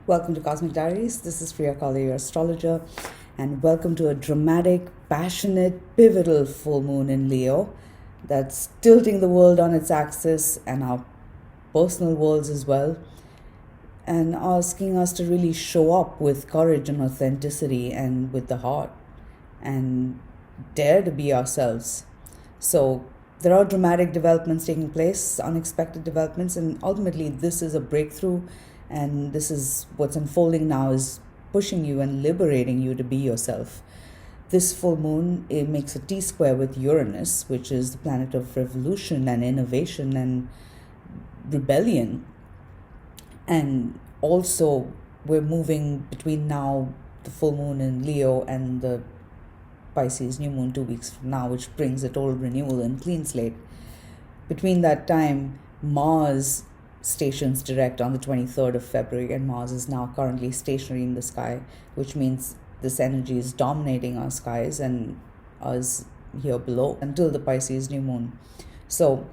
Welcome to Cosmic Diaries. This is Priya Kala, your astrologer, and welcome to a dramatic, passionate, pivotal full moon in Leo that's tilting the world on its axis and our personal worlds as well, and asking us to really show up with courage and authenticity and with the heart and dare to be ourselves. So there are dramatic developments taking place, unexpected developments, and ultimately this is a breakthrough, and this is what's unfolding now, is pushing you and liberating you to be yourself. This full moon, it makes a T-square with Uranus, which is the planet of revolution and innovation and rebellion. And also we're moving between now, the full moon in Leo, and the Pisces new moon 2 weeks from now, which brings a total renewal and clean slate. Between that time, Mars stations direct on the 23rd of February, and Mars is now currently stationary in the sky, which means this energy is dominating our skies and us here below until the Pisces new moon. So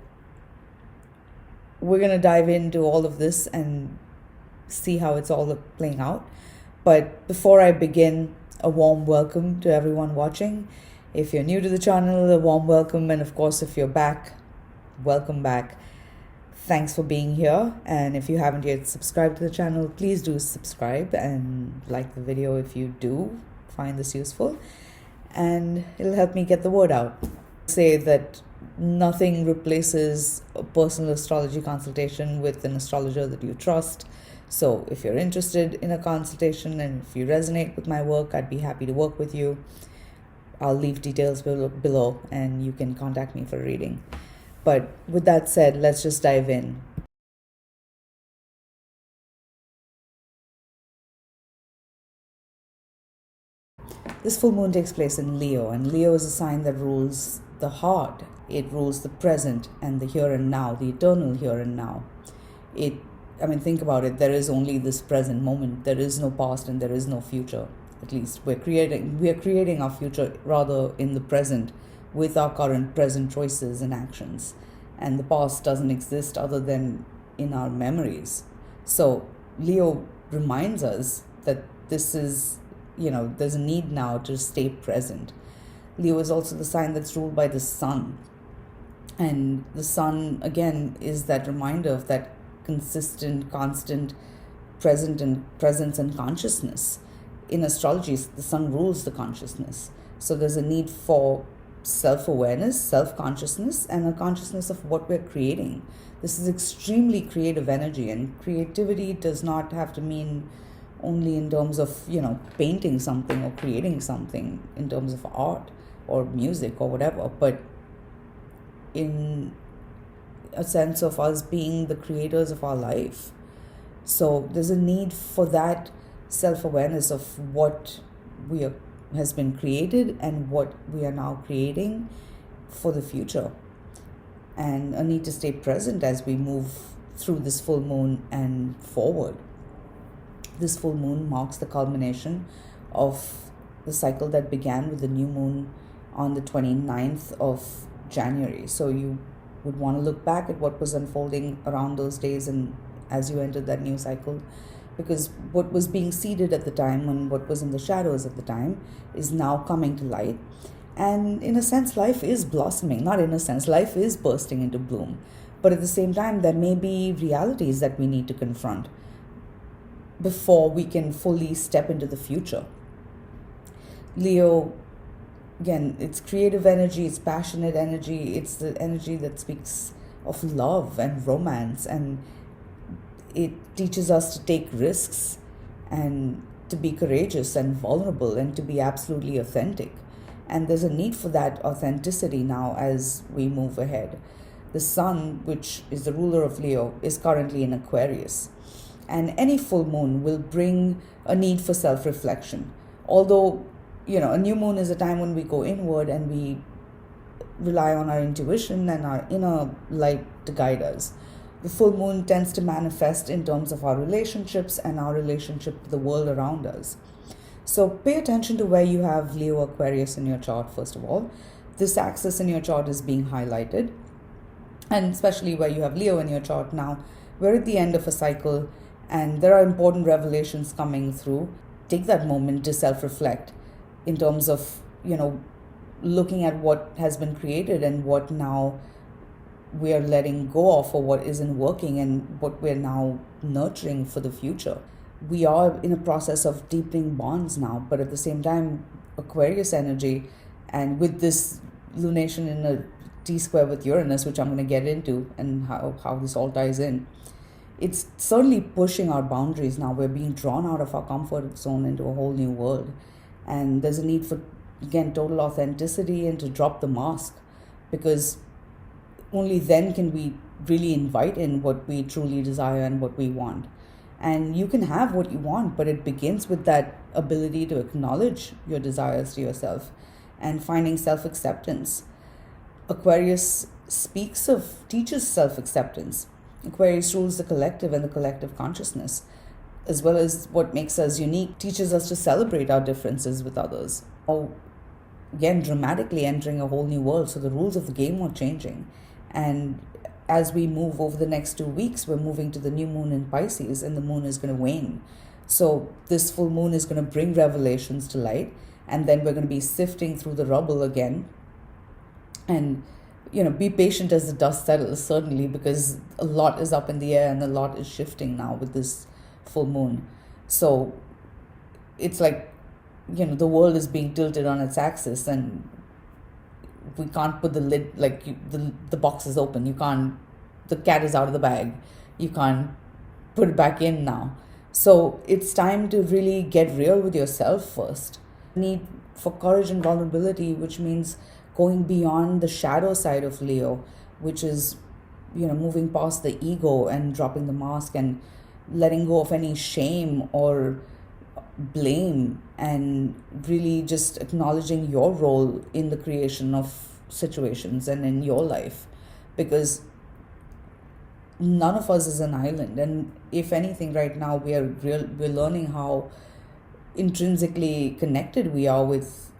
we're going to dive into all of this and see how it's all playing out. But before I begin, a warm welcome to everyone watching. If you're new to the channel, a warm welcome, and of course if you're back, welcome back. Thanks for being here, and if you haven't yet subscribed to the channel, please do subscribe and like the video if you do find this useful, and it'll help me get the word out. Say that nothing replaces a personal astrology consultation with an astrologer that you trust. So if you're interested in a consultation and if you resonate with my work, I'd be happy to work with you. I'll leave details below and you can contact me for a reading. But with that said, let's just dive in. This full moon takes place in Leo, and Leo is a sign that rules the heart. It rules the present and the here and now, the eternal here and now. Think about it. There is only this present moment. There is no past and there is no future. At least we are creating our future rather in the present with our current present choices and actions. And the past doesn't exist other than in our memories. So Leo reminds us that this is, there's a need now to stay present. Leo is also the sign that's ruled by the sun. And the sun, again, is that reminder of that consistent, constant presence and consciousness. In astrology, the sun rules the consciousness. So there's a need for self-awareness, self-consciousness, and a consciousness of what we're creating. This is extremely creative energy, and creativity does not have to mean only in terms of, painting something or creating something in terms of art or music or whatever, but in a sense of us being the creators of our life. So there's a need for that self-awareness of what has been created and what we are now creating for the future, and a need to stay present as we move through this full moon and forward. This full moon marks the culmination of the cycle that began with the new moon on the 29th of January. So you would want to look back at what was unfolding around those days and as you entered that new cycle, because what was being seeded at the time and what was in the shadows at the time is now coming to light. And in a sense, life is blossoming. Not in a sense, life is bursting into bloom. But at the same time, there may be realities that we need to confront before we can fully step into the future. Leo, again, it's creative energy, it's passionate energy, it's the energy that speaks of love and romance, and it teaches us to take risks and to be courageous and vulnerable and to be absolutely authentic. And there's a need for that authenticity now as we move ahead. The sun, which is the ruler of Leo, is currently in Aquarius. And any full moon will bring a need for self-reflection. Although, a new moon is a time when we go inward and we rely on our intuition and our inner light to guide us. The full moon tends to manifest in terms of our relationships and our relationship to the world around us. So pay attention to where you have Leo Aquarius in your chart, first of all. This axis in your chart is being highlighted. And especially where you have Leo in your chart now, we're at the end of a cycle And there are important revelations coming through. Take that moment to self-reflect in terms of, looking at what has been created and what now we are letting go of, or what isn't working, and what we're now nurturing for the future. We are in a process of deepening bonds now, but at the same time, Aquarius energy, and with this lunation in a T-square with Uranus, which I'm going to get into, and how this all ties in, it's certainly pushing our boundaries now. We're being drawn out of our comfort zone into a whole new world. And there's a need for, again, total authenticity and to drop the mask, because only then can we really invite in what we truly desire and what we want. And you can have what you want, but it begins with that ability to acknowledge your desires to yourself and finding self-acceptance. Aquarius teaches self-acceptance. Aquarius rules the collective and the collective consciousness, as well as what makes us unique, teaches us to celebrate our differences with others. Or, again, dramatically entering a whole new world. So the rules of the game are changing. And as we move over the next 2 weeks, we're moving to the new moon in Pisces, and the moon is going to wane. So this full moon is going to bring revelations to light, and then we're going to be sifting through the rubble again. And be patient as the dust settles, certainly, because a lot is up in the air and a lot is shifting now with this full moon. So it's like, the world is being tilted on its axis, and we can't put the lid, the box is open. The cat is out of the bag. You can't put it back in now. So it's time to really get real with yourself first. Need for courage and vulnerability, which means going beyond the shadow side of Leo, which is, moving past the ego and dropping the mask and letting go of any shame or blame, and really just acknowledging your role in the creation of situations and in your life, because none of us is an island. And if anything, right now we're learning how intrinsically connected we are with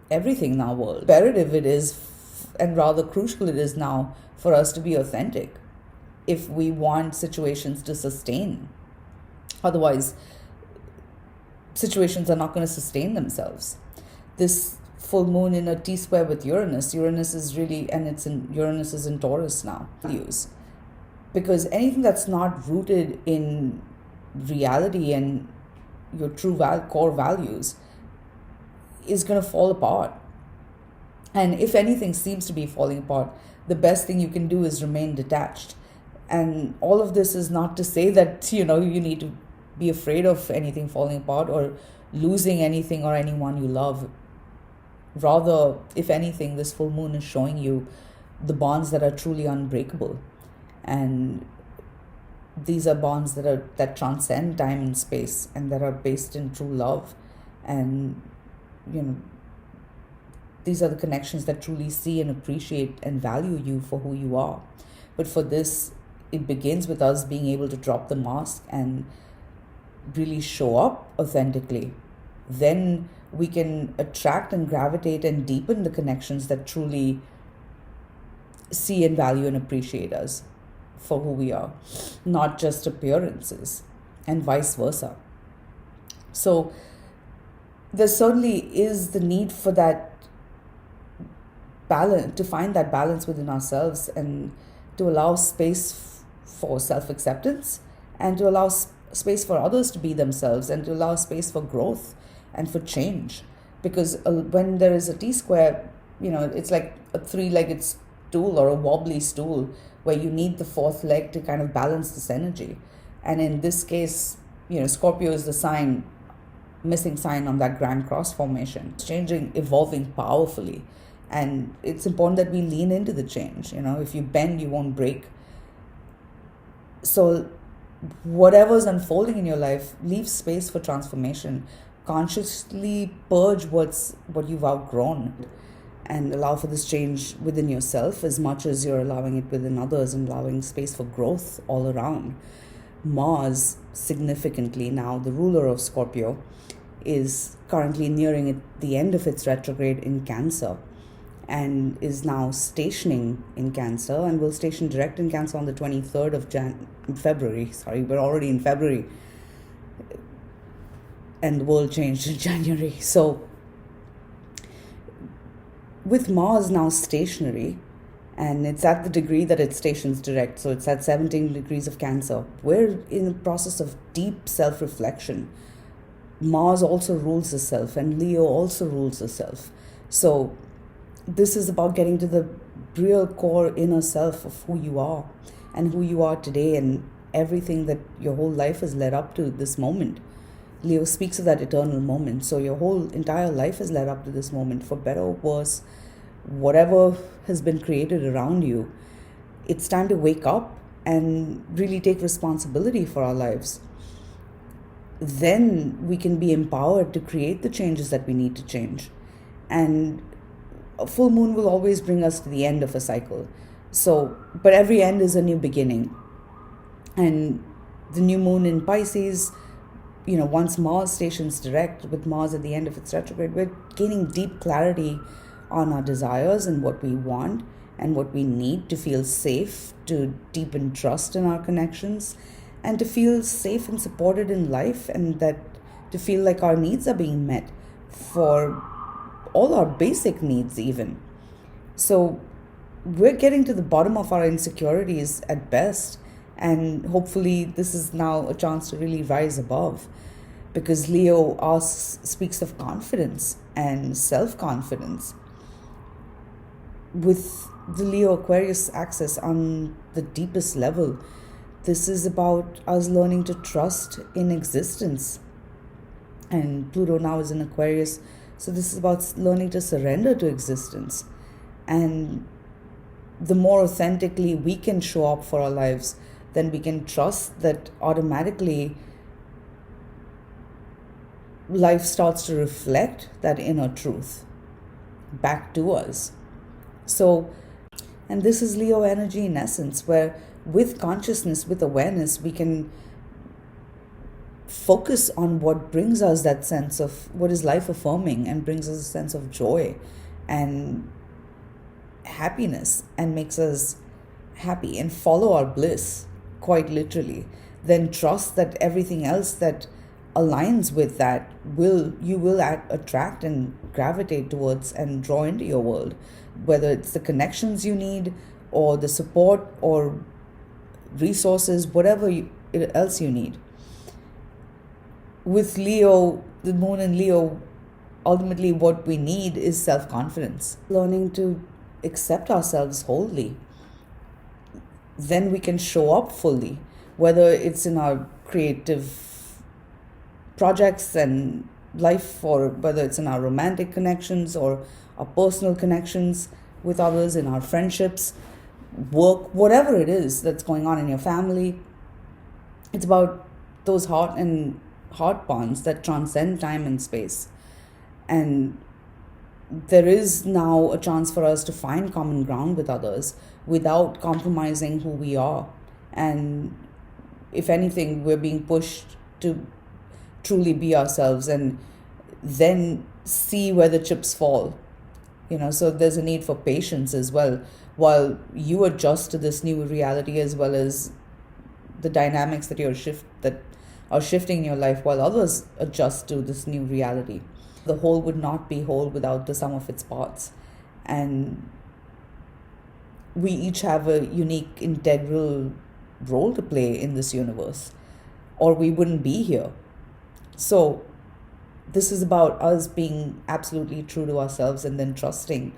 everything in our world. Imperative it is, and rather crucial it is now, for us to be authentic if we want situations to sustain. Otherwise, situations are not going to sustain themselves. This full moon in a T-square with Uranus is really, and Uranus is in Taurus now, values. Because anything that's not rooted in reality and your true core values is going to fall apart. And if anything seems to be falling apart, the best thing you can do is remain detached. And all of this is not to say that, you need to be afraid of anything falling apart or losing anything or anyone you love. Rather, if anything, this full moon is showing you the bonds that are truly unbreakable. And these are bonds that transcend time and space, and that are based in true love. And these are the connections that truly see and appreciate and value you for who you are. But for this, it begins with us being able to drop the mask and really show up authentically. Then we can attract and gravitate and deepen the connections that truly see and value and appreciate us for who we are, not just appearances, and vice versa. So there certainly is the need for that balance, to find that balance within ourselves, and to allow space for self-acceptance, and to allow space for others to be themselves, and to allow space for growth and for change. Because when there is a T-square, it's like a three-legged stool or a wobbly stool, where you need the fourth leg to kind of balance this energy. And in this case, Scorpio is the missing sign on that Grand Cross formation. It's changing, evolving powerfully. And it's important that we lean into the change. If you bend, you won't break. So whatever's unfolding in your life, leave space for transformation. Consciously purge what you've outgrown, and allow for this change within yourself as much as you're allowing it within others, and allowing space for growth all around. Mars, significantly now, the ruler of Scorpio, is currently nearing the end of its retrograde in Cancer. and is now stationing in Cancer, and will station direct in Cancer on the 23rd of February. Sorry, we're already in February, and the world changed in January. So with Mars now stationary, and it's at the degree that it stations direct, so it's at 17 degrees of Cancer, we're in a process of deep self-reflection. Mars also rules the self, and Leo also rules the self. So this is about getting to the real core inner self of who you are and who you are today, and everything that your whole life has led up to this moment. Leo speaks of that eternal moment. So your whole entire life has led up to this moment, for better or worse, whatever has been created around you. It's time to wake up and really take responsibility for our lives. Then we can be empowered to create the changes that we need to change. And a full moon will always bring us to the end of a cycle. So, but every end is a new beginning. And the new moon in Pisces, once Mars stations direct, with Mars at the end of its retrograde, we're gaining deep clarity on our desires and what we want and what we need to feel safe, to deepen trust in our connections, and to feel safe and supported in life, and that to feel like our needs are being met for all our basic needs even. So we're getting to the bottom of our insecurities at best, and hopefully this is now a chance to really rise above, because Leo speaks of confidence and self-confidence. With the Leo Aquarius axis on the deepest level, this is about us learning to trust in existence. And Pluto now is in Aquarius, so this is about learning to surrender to existence. And the more authentically we can show up for our lives, then we can trust that automatically life starts to reflect that inner truth back to us. So, and this is Leo energy in essence, where with consciousness, with awareness, we can focus on what brings us that sense of what is life affirming and brings us a sense of joy and happiness and makes us happy, and follow our bliss, quite literally. Then trust that everything else that aligns with that you will attract and gravitate towards and draw into your world, whether it's the connections you need or the support or resources, whatever else you need. With Leo, the moon in Leo, ultimately what we need is self-confidence, learning to accept ourselves wholly. Then we can show up fully, whether it's in our creative projects and life, or whether it's in our romantic connections or our personal connections with others, in our friendships, work, whatever it is that's going on in your family. It's about those heart bonds that transcend time and space. And there is now a chance for us to find common ground with others without compromising who we are. And if anything, we're being pushed to truly be ourselves and then see where the chips fall. So there's a need for patience as well, while you adjust to this new reality, as well as the dynamics that are shifting in your life, while others adjust to this new reality. The whole would not be whole without the sum of its parts. And we each have a unique, integral role to play in this universe, or we wouldn't be here. So this is about us being absolutely true to ourselves, and then trusting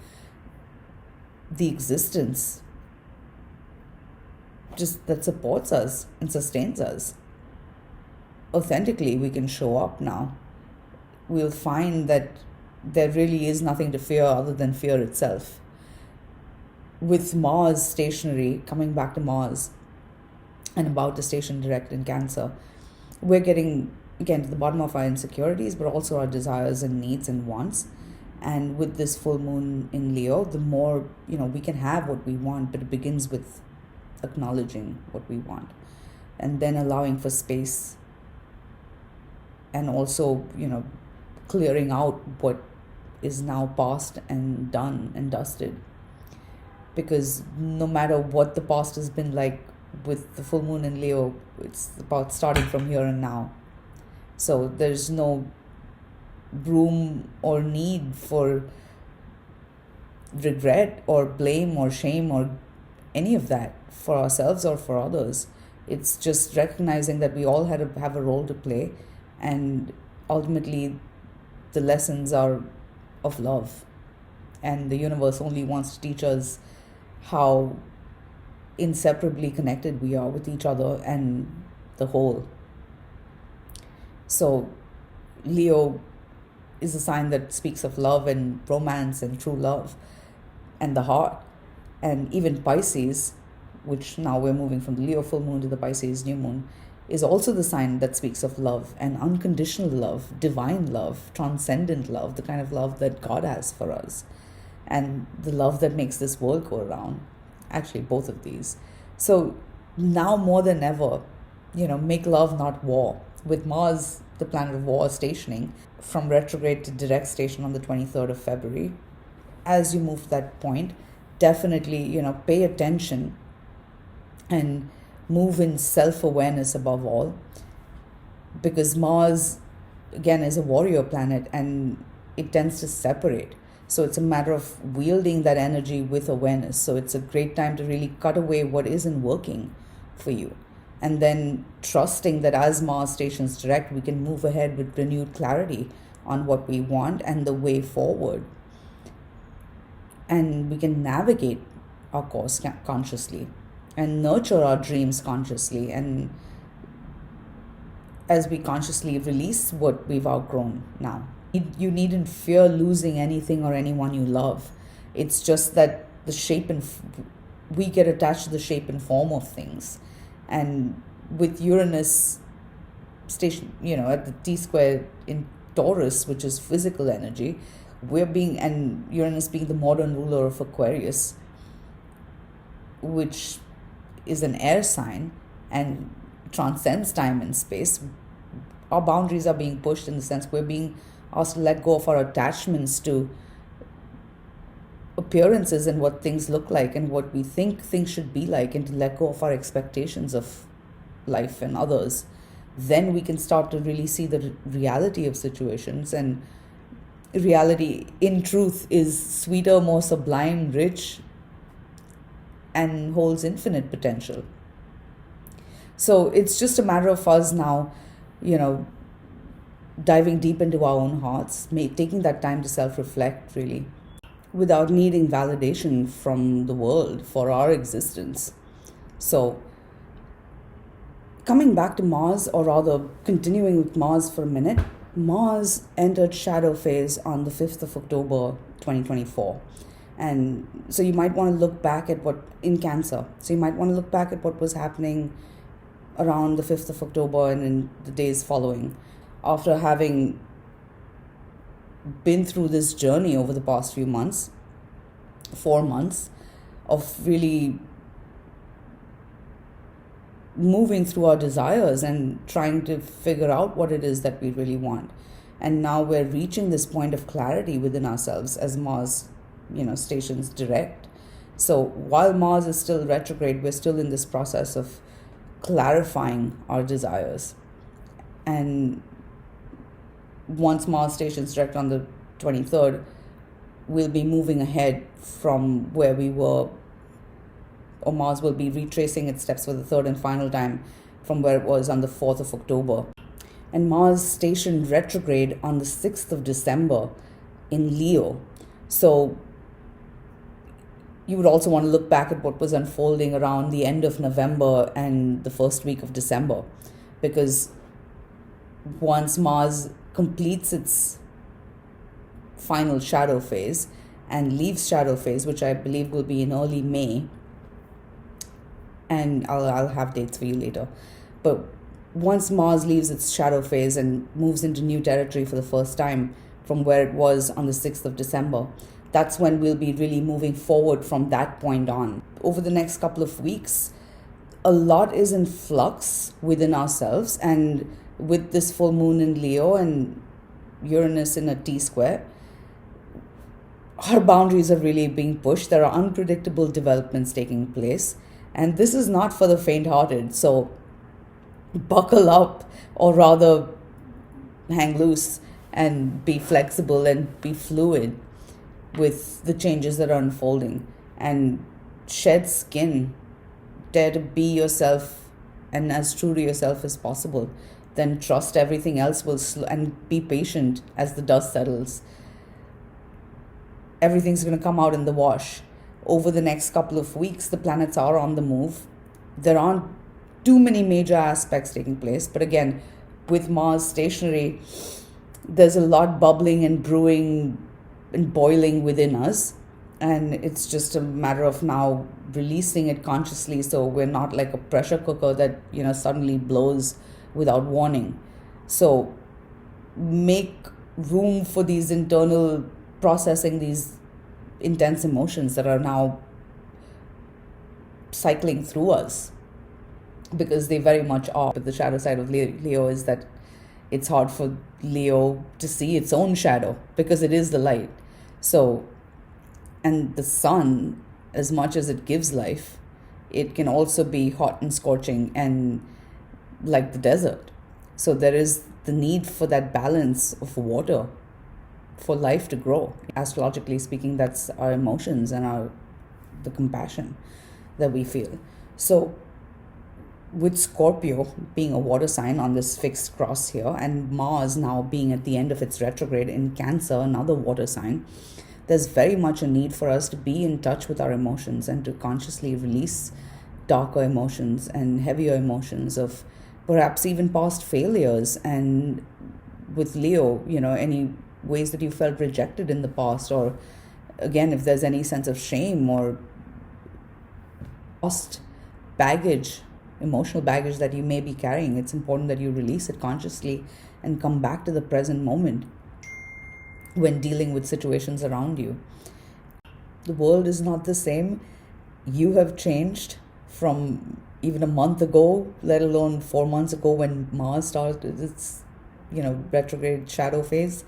the existence just that supports us and sustains us. Authentically, we can show up now. We'll find that there really is nothing to fear other than fear itself. With Mars stationary, coming back to Mars and about to station direct in Cancer, we're getting again to the bottom of our insecurities, but also our desires and needs and wants. And with this full moon in Leo, the more we can have what we want, but it begins with acknowledging what we want, and then allowing for space, and also clearing out what is now past and done and dusted. Because no matter what the past has been like with the full moon in Leo, it's about starting from here and now. So there's no room or need for regret or blame or shame or any of that for ourselves or for others. It's just recognizing that we all have a role to play, and ultimately the lessons are of love, and the universe only wants to teach us how inseparably connected we are with each other and the whole. So Leo is a sign that speaks of love and romance and true love and the heart. And even Pisces, which now we're moving from the Leo full moon to the Pisces new moon, is also the sign that speaks of love and unconditional love, divine love, transcendent love, the kind of love that God has for us, and the love that makes this world go around. Actually, both of these. So now more than ever, make love, not war. With Mars, the planet of war, stationing from retrograde to direct station on the 23rd of February, as you move to that point, definitely, pay attention and move in self-awareness above all, because Mars, again, is a warrior planet and it tends to separate. So it's a matter of wielding that energy with awareness. So it's a great time to really cut away what isn't working for you. And then trusting that as Mars stations direct, we can move ahead with renewed clarity on what we want and the way forward. And we can navigate our course consciously and nurture our dreams consciously. And as we consciously release what we've outgrown now. You needn't fear losing anything or anyone you love. It's just that the shape and we get attached to the shape and form of things. And with Uranus station, at the T-square in Taurus, which is physical energy, and Uranus being the modern ruler of Aquarius, which is an air sign and transcends time and space, our boundaries are being pushed in the sense we're being asked to let go of our attachments to appearances and what things look like and what we think things should be like, and to let go of our expectations of life and others. Then we can start to really see the reality of situations, and reality in truth is sweeter, more sublime, rich, and holds infinite potential. So it's just a matter of us now, diving deep into our own hearts, taking that time to self-reflect, really, without needing validation from the world for our existence. So coming back to Mars, or rather continuing with Mars for a minute, Mars entered shadow phase on the 5th of October 2024. And so you might want to look back at in Cancer. So you might want to look back at what was happening around the 5th of October and in the days following, after having been through this journey over the past 4 months of really moving through our desires and trying to figure out what it is that we really want. And now we're reaching this point of clarity within ourselves as Mars, stations direct. So while Mars is still retrograde, we're still in this process of clarifying our desires. And once Mars stations direct on the 23rd, we'll be moving ahead from where we were, or Mars will be retracing its steps for the third and final time from where it was on the 4th of October. And Mars stationed retrograde on the 6th of December in Leo. So you would also want to look back at what was unfolding around the end of November and the first week of December, because once Mars completes its final shadow phase and leaves shadow phase, which I believe will be in early May, and I'll have dates for you later, but once Mars leaves its shadow phase and moves into new territory for the first time from where it was on the 6th of December, that's when we'll be really moving forward from that point on. Over the next couple of weeks, a lot is in flux within ourselves, and with this full moon in Leo and Uranus in a T-square, our boundaries are really being pushed. There are unpredictable developments taking place, and this is not for the faint-hearted. So buckle up, or rather hang loose and be flexible and be fluid with the changes that are unfolding, and shed skin. Dare to be yourself and as true to yourself as possible. Then trust everything else will and be patient as the dust settles. Everything's going to come out in the wash. Over the next couple of weeks, the planets are on the move. There aren't too many major aspects taking place, but again, with Mars stationary, there's a lot bubbling and brewing and boiling within us, and it's just a matter of now releasing it consciously, so we're not like a pressure cooker that suddenly blows without warning. So make room for these internal processing, these intense emotions that are now cycling through us, because they very much are. But the shadow side of Leo is that it's hard for Leo to see its own shadow because it is the light. So, and the sun, as much as it gives life, it can also be hot and scorching and like the desert. So there is the need for that balance of water for life to grow. Astrologically speaking, that's our emotions and the compassion that we feel. So with Scorpio being a water sign on this fixed cross here, and Mars now being at the end of its retrograde in Cancer, another water sign, there's very much a need for us to be in touch with our emotions and to consciously release darker emotions and heavier emotions of perhaps even past failures. And with Leo, any ways that you felt rejected in the past, or again, if there's any sense of shame or past baggage, emotional baggage that you may be carrying, it's important that you release it consciously and come back to the present moment when dealing with situations around you. The world is not the same. You have changed from even a month ago, let alone 4 months ago when Mars started its retrograde shadow phase.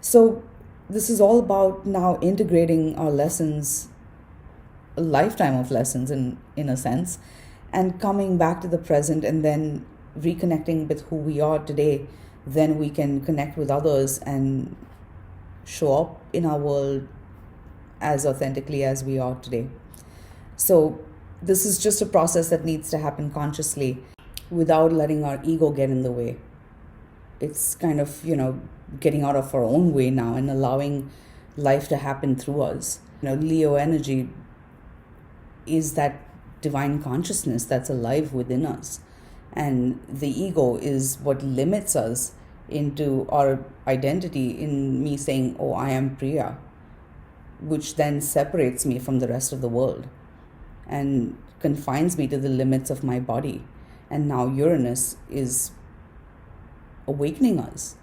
So this is all about now integrating our lessons, a lifetime of lessons in a sense, and coming back to the present and then reconnecting with who we are today. Then we can connect with others and show up in our world as authentically as we are today. So this is just a process that needs to happen consciously without letting our ego get in the way. It's kind of, getting out of our own way now and allowing life to happen through us. Leo energy is that divine consciousness that's alive within us. And the ego is what limits us into our identity, in me saying, oh, I am Priya, which then separates me from the rest of the world and confines me to the limits of my body. And now Uranus is awakening us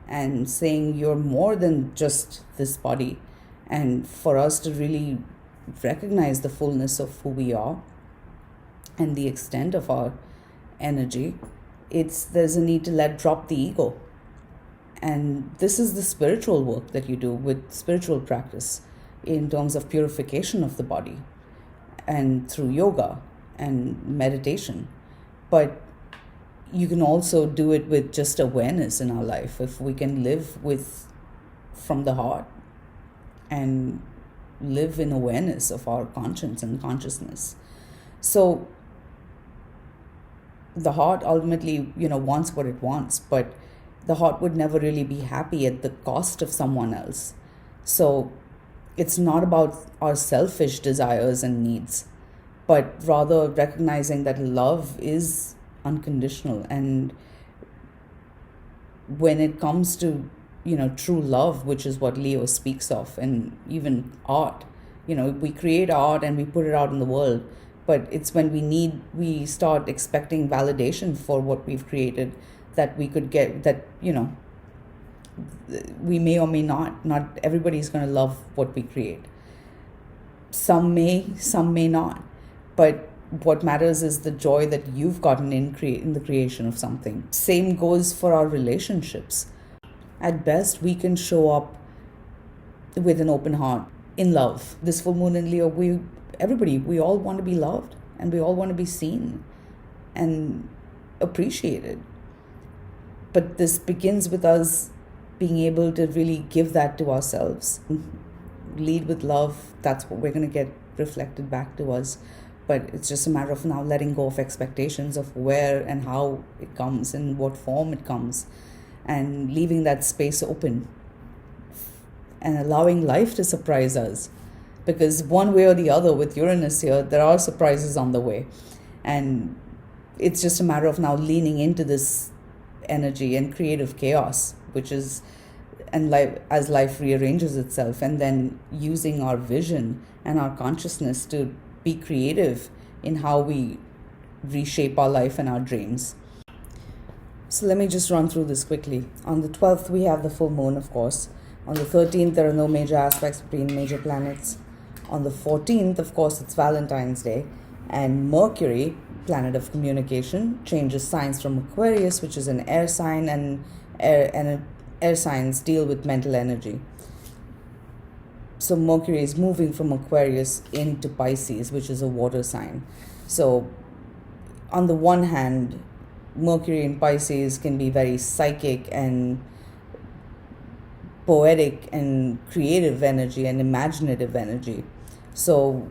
and saying you're more than just this body, and for us to really recognize the fullness of who we are and the extent of our energy, there's a need to let drop the ego. And this is the spiritual work that you do with spiritual practice in terms of purification of the body and through yoga and meditation. But you can also do it with just awareness in our life. If we can live from the heart and live in awareness of our conscience and consciousness. So the heart ultimately, wants what it wants, but the heart would never really be happy at the cost of someone else. So it's not about our selfish desires and needs, but rather recognizing that love is unconditional. And when it comes to, true love, which is what Leo speaks of, and even art, we create art and we put it out in the world, but it's when we start expecting validation for what we've created that we could get, that, we may or may not everybody's going to love what we create. Some may not, but what matters is the joy that you've gotten in the creation of something. Same goes for our relationships. At best, we can show up with an open heart in love. This full moon in Leo, we all want to be loved, and we all want to be seen and appreciated. But this begins with us being able to really give that to ourselves. Lead with love, that's what we're going to get reflected back to us. But it's just a matter of now letting go of expectations of where and how it comes and what form it comes, and leaving that space open and allowing life to surprise us. Because one way or the other, with Uranus here, there are surprises on the way. And it's just a matter of now leaning into this energy and creative chaos, which is, and life, as life rearranges itself, and then using our vision and our consciousness to be creative in how we reshape our life and our dreams. So let me just run through this quickly. On the 12th, we have the full moon, of course. On the 13th, there are no major aspects between major planets. On the 14th, of course, it's Valentine's Day, and Mercury, planet of communication, changes signs from Aquarius, which is an air sign, and air signs deal with mental energy. So Mercury is moving from Aquarius into Pisces, which is a water sign. So on the one hand, Mercury in Pisces can be very psychic and poetic and creative energy and imaginative energy. So,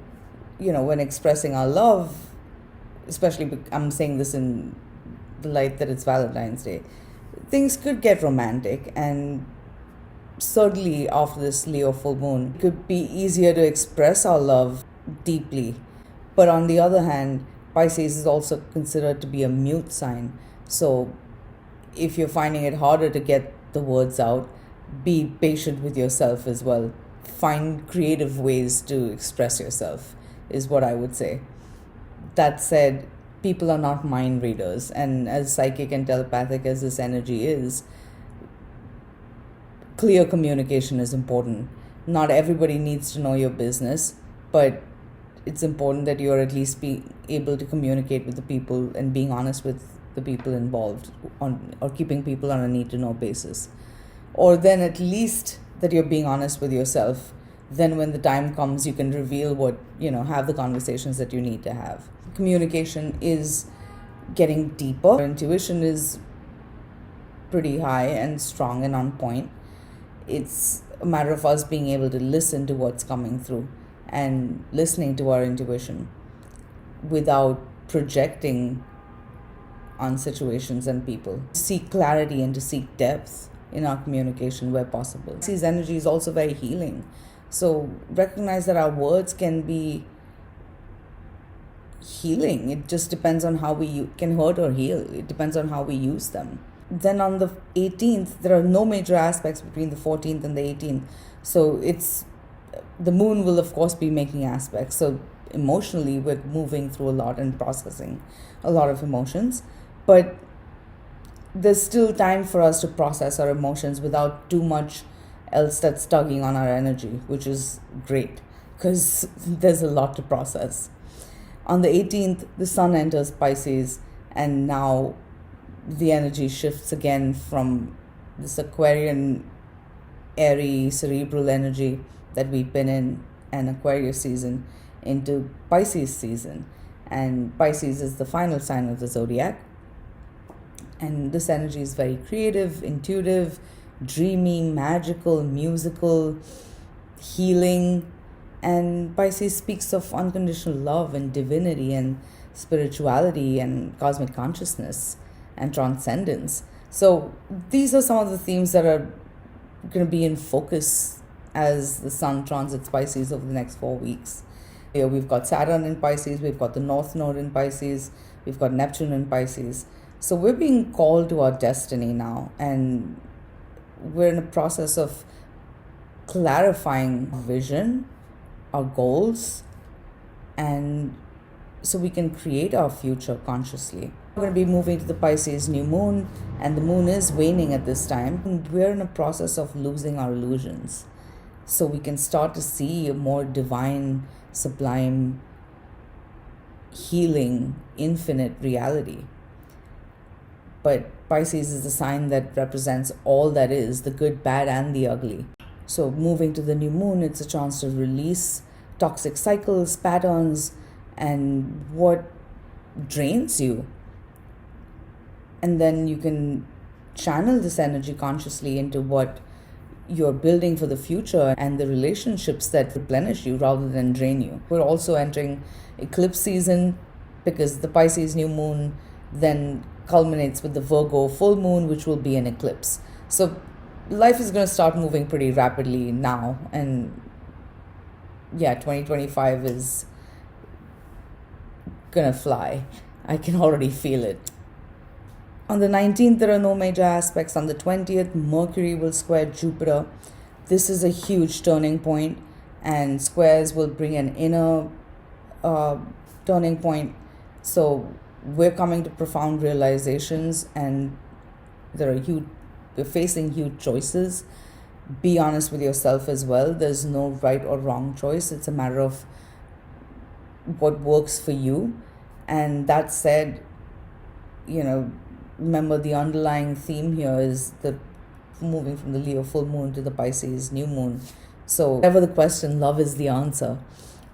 when expressing our love, especially I'm saying this in the light that it's Valentine's Day, things could get romantic, and certainly after this Leo full moon, it could be easier to express our love deeply. But on the other hand, Pisces is also considered to be a mute sign. So if you're finding it harder to get the words out, be patient with yourself as well. Find creative ways to express yourself, is what I would say. That said, people are not mind readers, and as psychic and telepathic as this energy is, clear communication is important. Not everybody needs to know your business, but it's important that you're at least be able to communicate with the people and being honest with the people involved, or keeping people on a need to know basis. Or then at least that you're being honest with yourself. Then when the time comes, you can reveal what, have the conversations that you need to have. Communication is getting deeper. Our intuition is pretty high and strong and on point. It's a matter of us being able to listen to what's coming through and listening to our intuition without projecting on situations and people. To seek clarity and to seek depth in our communication where possible. Pisces energy is also very healing. So recognize that our words can be healing. It just depends on how we can hurt or heal. It depends on how we use them. Then on the 18th, there are no major aspects between the 14th and the 18th. So the moon will of course be making aspects. So emotionally, we're moving through a lot and processing a lot of emotions. But there's still time for us to process our emotions without too much else that's tugging on our energy, which is great because there's a lot to process. On the 18th, the sun enters Pisces, and now the energy shifts again from this Aquarian, airy, cerebral energy that we've been in an Aquarius season into Pisces season. And Pisces is the final sign of the zodiac. And this energy is very creative, intuitive, dreamy, magical, musical, healing. And Pisces speaks of unconditional love and divinity and spirituality and cosmic consciousness and transcendence. So these are some of the themes that are going to be in focus as the sun transits Pisces over the next 4 weeks. Here we've got Saturn in Pisces, we've got the North Node in Pisces, we've got Neptune in Pisces. So we're being called to our destiny now, and we're in a process of clarifying vision, our goals, and so we can create our future consciously. We're going to be moving to the Pisces new moon, and the moon is waning at this time. And we're in a process of losing our illusions, so we can start to see a more divine, sublime, healing, infinite reality. But Pisces is the sign that represents all that is, the good, bad, and the ugly. So moving to the new moon, it's a chance to release toxic cycles, patterns, and what drains you. And then you can channel this energy consciously into what you're building for the future and the relationships that replenish you rather than drain you. We're also entering eclipse season because the Pisces new moon then culminates with the Virgo full moon, which will be an eclipse. So life is going to start moving pretty rapidly now. And yeah, 2025 is going to fly. I can already feel it. On the 19th, there are no major aspects. On the 20th, Mercury will square Jupiter. This is a huge turning point, and squares will bring an inner turning point. So we're coming to profound realizations, and we're facing huge choices. Be honest with yourself as well. There's no right or wrong choice. It's a matter of what works for you. And that said, remember the underlying theme here is the moving from the Leo full moon to the Pisces new moon. So whatever the question, love is the answer.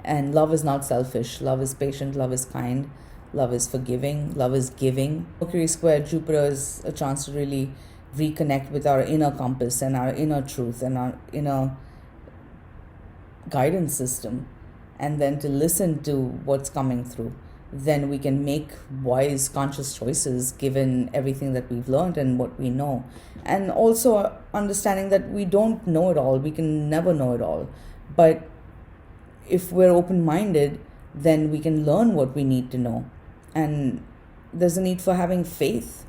And love is not selfish. Love is patient. Love is kind. Love is forgiving. Love is giving. Mercury square Jupiter is a chance to really reconnect with our inner compass and our inner truth and our inner guidance system, and then to listen to what's coming through. Then we can make wise, conscious choices given everything that we've learned and what we know. And also understanding that we don't know it all. We can never know it all. But if we're open-minded, then we can learn what we need to know. And there's a need for having faith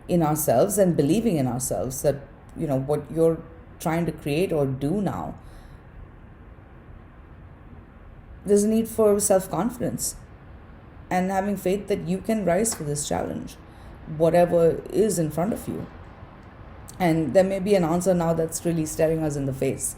in ourselves and believing in ourselves that, what you're trying to create or do now. There's a need for self-confidence and having faith that you can rise to this challenge, whatever is in front of you. And there may be an answer now that's really staring us in the face.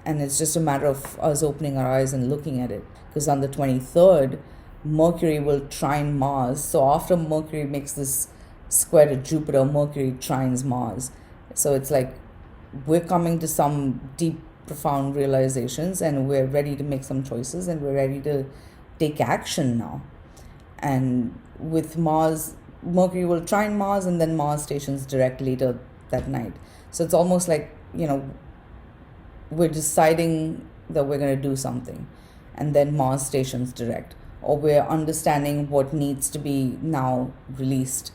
And it's just a matter of us opening our eyes and looking at it. Because on the 23rd, Mercury will trine Mars. So after Mercury makes this square to Jupiter, Mercury trines Mars. So it's like we're coming to some deep, profound realizations, and we're ready to make some choices, and we're ready to take action now. And with Mars, Mercury will trine Mars, and then Mars stations direct later that night. So it's almost like, we're deciding that we're going to do something, and then Mars stations direct, or we're understanding what needs to be now released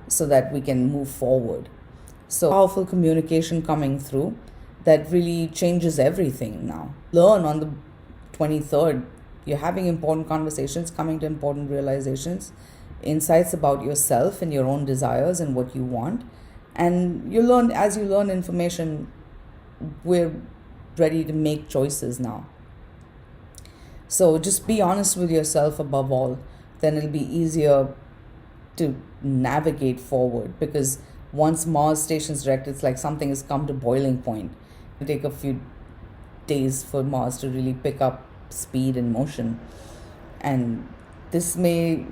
so that we can move forward. So powerful communication coming through that really changes everything now. Learn on the 23rd. You're having important conversations, coming to important realizations, insights about yourself and your own desires and what you want. And as you learn information, we're ready to make choices now. So just be honest with yourself above all. Then it'll be easier to navigate forward, because once Mars stations direct, it's like something has come to boiling point. It'll take a few days for Mars to really pick up speed and motion. And this may,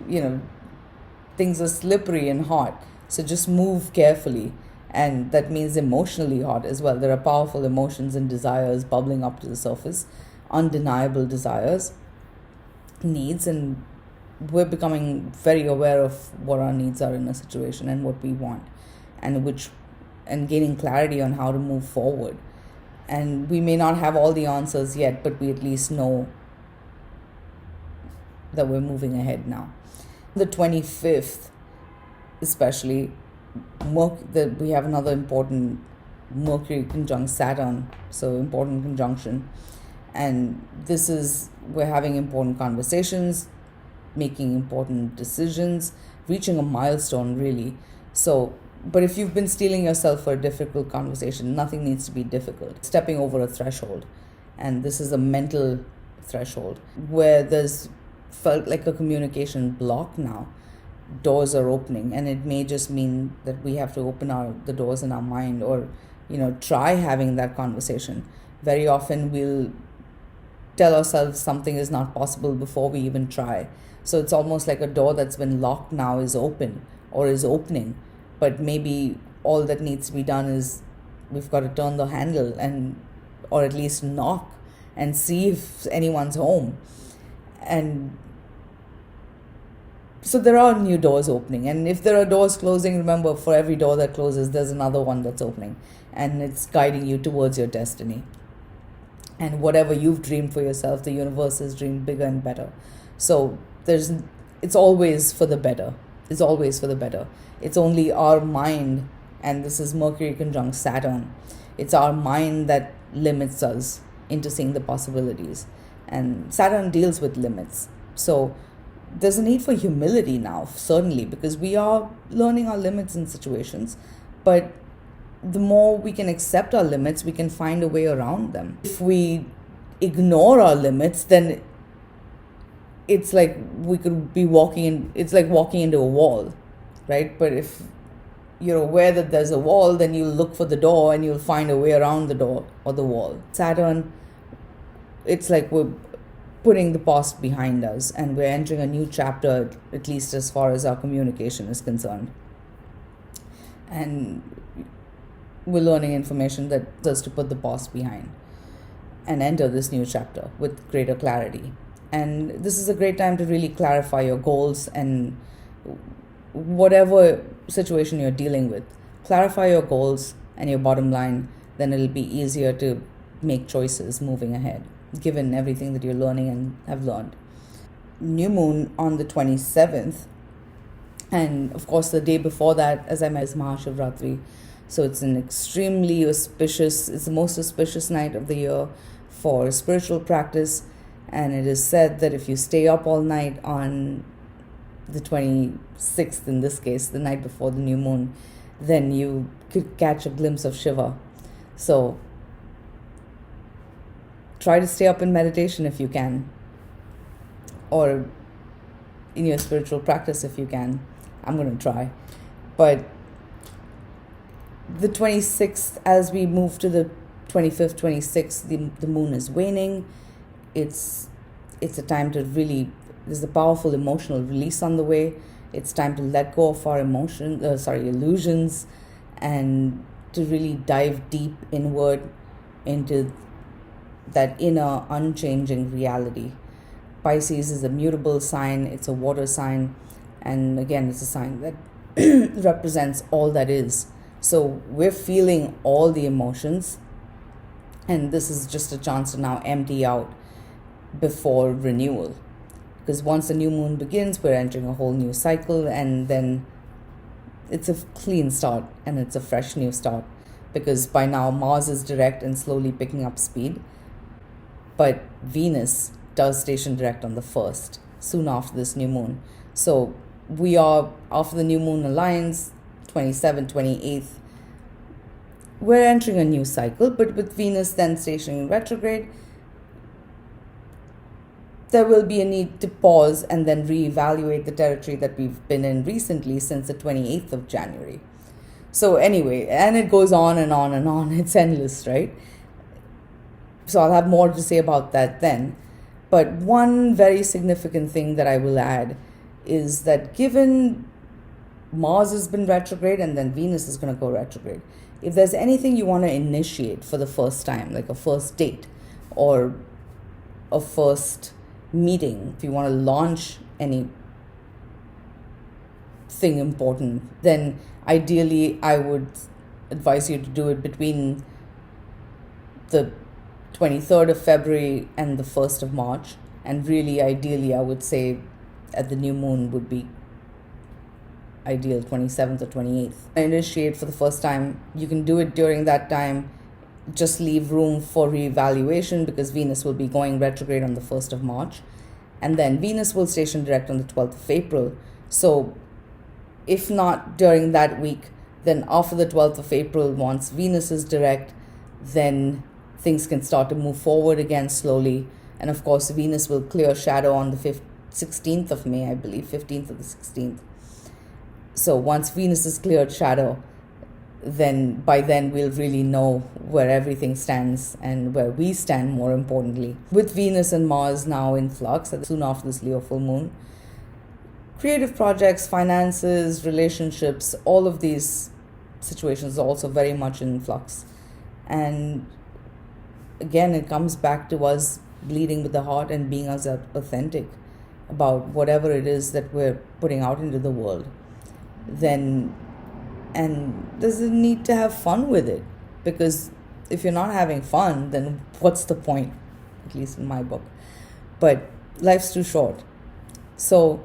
things are slippery and hot. So just move carefully. And that means emotionally hot as well. There are powerful emotions and desires bubbling up to the surface, undeniable desires, needs, and we're becoming very aware of what our needs are in a situation and what we want, and gaining clarity on how to move forward. And we may not have all the answers yet, but we at least know that we're moving ahead now. The 25th, especially, we have another important Mercury conjunct Saturn, so important conjunction. And we're having important conversations, making important decisions, reaching a milestone really. So, but if you've been steeling yourself for a difficult conversation, nothing needs to be difficult. Stepping over a threshold. And this is a mental threshold where there's felt like a communication block now. Doors are opening, and it may just mean that we have to open the doors in our mind, or try having that conversation. Very often we'll tell ourselves something is not possible before we even try. So it's almost like a door that's been locked now is open or is opening, but maybe all that needs to be done is we've got to turn the handle and or at least knock and see if anyone's home. And so there are new doors opening, and if there are doors closing, remember, for every door that closes there's another one that's opening, and it's guiding you towards your destiny. And whatever you've dreamed for yourself, the universe has dreamed bigger and better. So it's always for the better. It's always for the better. It's only our mind, and this is Mercury conjunct Saturn. It's our mind that limits us into seeing the possibilities. And Saturn deals with limits. So there's a need for humility now, certainly, because we are learning our limits in situations. But the more we can accept our limits, we can find a way around them. If we ignore our limits, then it's like we could be it's like walking into a wall, right? But if you're aware that there's a wall, then you'll look for the door and you'll find a way around the door or the wall. Saturn, it's like we're putting the past behind us and we're entering a new chapter, at least as far as our communication is concerned. And we're learning information that does to put the past behind and enter this new chapter with greater clarity. And this is a great time to really clarify your goals and whatever situation you're dealing with. Clarify your goals and your bottom line, then it'll be easier to make choices moving ahead, given everything that you're learning and have learned. New moon on the 27th, and of course the day before that, as I mentioned, is Mahashivratri. So it's an extremely auspicious, it's the most auspicious night of the year for spiritual practice. And it is said that if you stay up all night on the 26th, in this case, the night before the new moon, then you could catch a glimpse of Shiva. So try to stay up in meditation if you can, or in your spiritual practice if you can. I'm going to try. But the 26th, as we move to the 25th, 26th, the moon is waning. It's a time to really, there's a powerful emotional release on the way. It's time to let go of our illusions, and to really dive deep inward into that inner unchanging reality. Pisces is a mutable sign, it's a water sign, and again, it's a sign that represents all that is. So we're feeling all the emotions, and this is just a chance to now empty out before renewal. Because once the new moon begins, we're entering a whole new cycle, and then it's a clean start and it's a fresh new start. Because by now Mars is direct and slowly picking up speed, but Venus does station direct on the 1st, soon after this new moon. So we are, after the new moon aligns, 27th, 28th, we're entering a new cycle, but with Venus then stationing in retrograde, there will be a need to pause and then reevaluate the territory that we've been in recently since the 28th of January. So anyway, and it goes on and on and on. It's endless, right? So I'll have more to say about that then. But one very significant thing that I will add is that given Mars has been retrograde and then Venus is going to go retrograde, if there's anything you want to initiate for the first time, like a first date or a first meeting, if you want to launch anything important, then ideally I would advise you to do it between the 23rd of February and the 1st of March. And really, ideally, I would say at the new moon would be ideal, 27th or 28th. Initiate for the first time, you can do it during that time. Just leave room for reevaluation because Venus will be going retrograde on the 1st of March. And then Venus will station direct on the 12th of April. So if not during that week, then after the 12th of April, once Venus is direct, then things can start to move forward again slowly. And of course, Venus will clear shadow on the 16th of May, I believe, 15th or the 16th. So once Venus is cleared shadow, then by then we'll really know where everything stands and where we stand, more importantly. With Venus and Mars now in flux, soon after this Leo full moon, creative projects, finances, relationships, all of these situations are also very much in flux. And again, it comes back to us leading with the heart and being as authentic about whatever it is that we're putting out into the world. Then, and there's a need to have fun with it, because if you're not having fun, then what's the point? At least in my book. But life's too short. So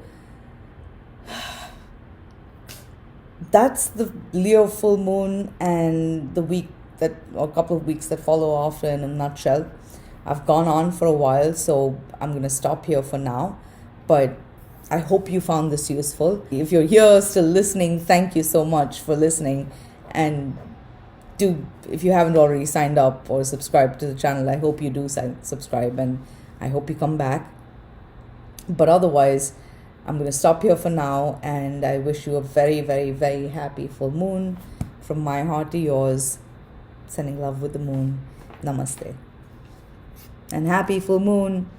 that's the Leo full moon and the week that, or a couple of weeks that follow after, in a nutshell. I've gone on for a while, so I'm going to stop here for now. But I hope you found this useful. If you're here still listening, thank you so much for listening. And if you haven't already signed up or subscribed to the channel, I hope you do subscribe, and I hope you come back. But otherwise, I'm going to stop here for now, and I wish you a very, very, very happy full moon. From my heart to yours, sending love with the moon. Namaste. And happy full moon.